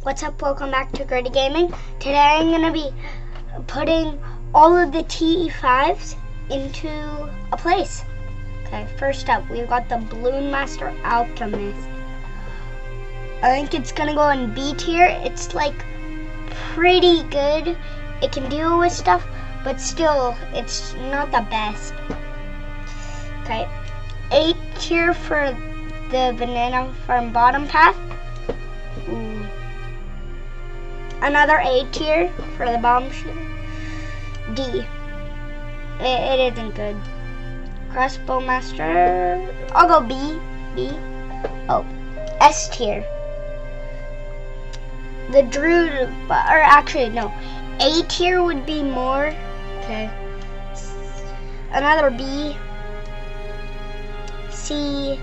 What's up? Welcome back to Gritty Gaming. Today I'm going to be putting all of the TE5s into a place. Okay, first up we've got the Balloon Master Alchemist. I think it's going to go in B tier. It's like pretty good. It can deal with stuff, but still it's not the best. Okay, A tier for the Banana Farm Bottom Path. Another A tier for the bomb shooter. D. It isn't good. Crossbow Master. I'll go B. B. Oh, S tier. The Druid, or actually no, A tier would be more. Okay. Another B. C.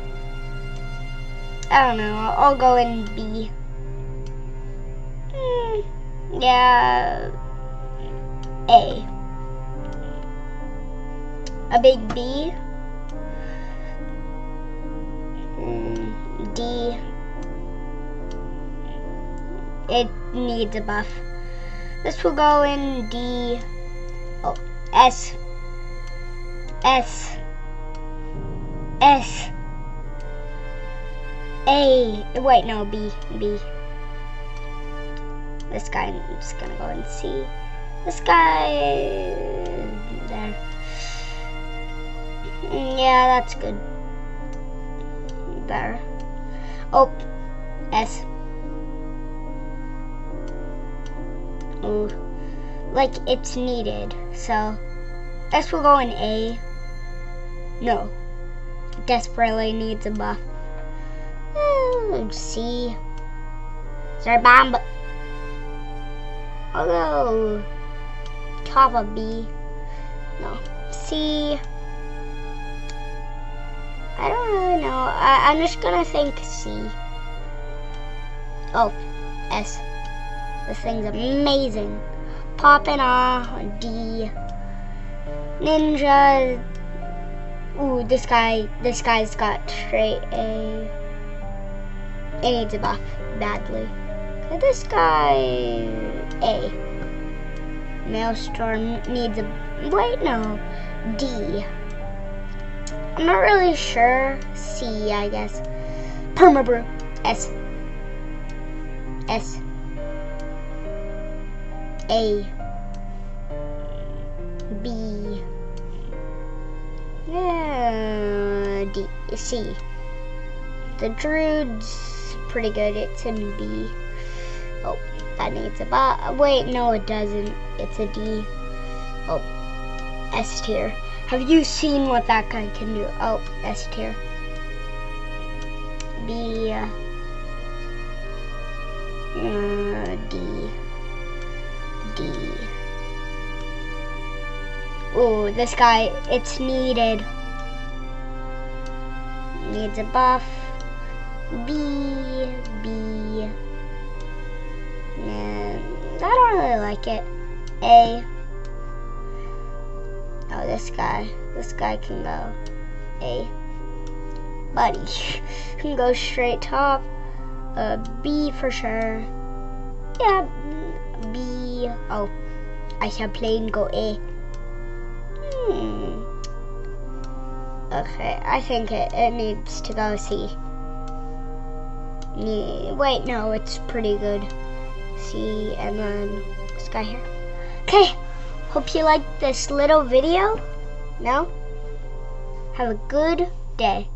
I don't know. I'll go in B. Yeah, a big B, D, it needs a buff. This will go in D, oh, S, A, wait, no, B. This guy is gonna go and C. This guy there. Yeah, that's good. There. Oh, S. Ooh, like it's needed. So this will go in A. No, desperately needs a buff. C. Sorry, bomb. I'll go top of B. No. C. I don't really know. I'm just gonna think C. Oh, S. This thing's amazing. Popping off. D. Ninja. Ooh, this guy's got straight A. It needs a buff badly. Okay, this guy A. Maelstrom needs a, wait, no, D. I'm not really sure. C, I guess. Permabrew. S. A. B. Yeah, D. C. The Druid's pretty good. It's in B. Oh, that needs a buff. Wait, no, it doesn't. It's a D. Oh, S tier. Have you seen what that guy can do? Oh, S tier. B. D. D. Oh, this guy, it's needed. Needs a buff. B. I don't really like it. A. Oh, this guy can go A. Buddy can go straight top. B for sure. Yeah, B. Oh, I shall plain go A. Okay, I think it needs to go C. Wait, no, it's pretty good. C, and then this guy here. Okay, hope you liked this little video. Now, have a good day.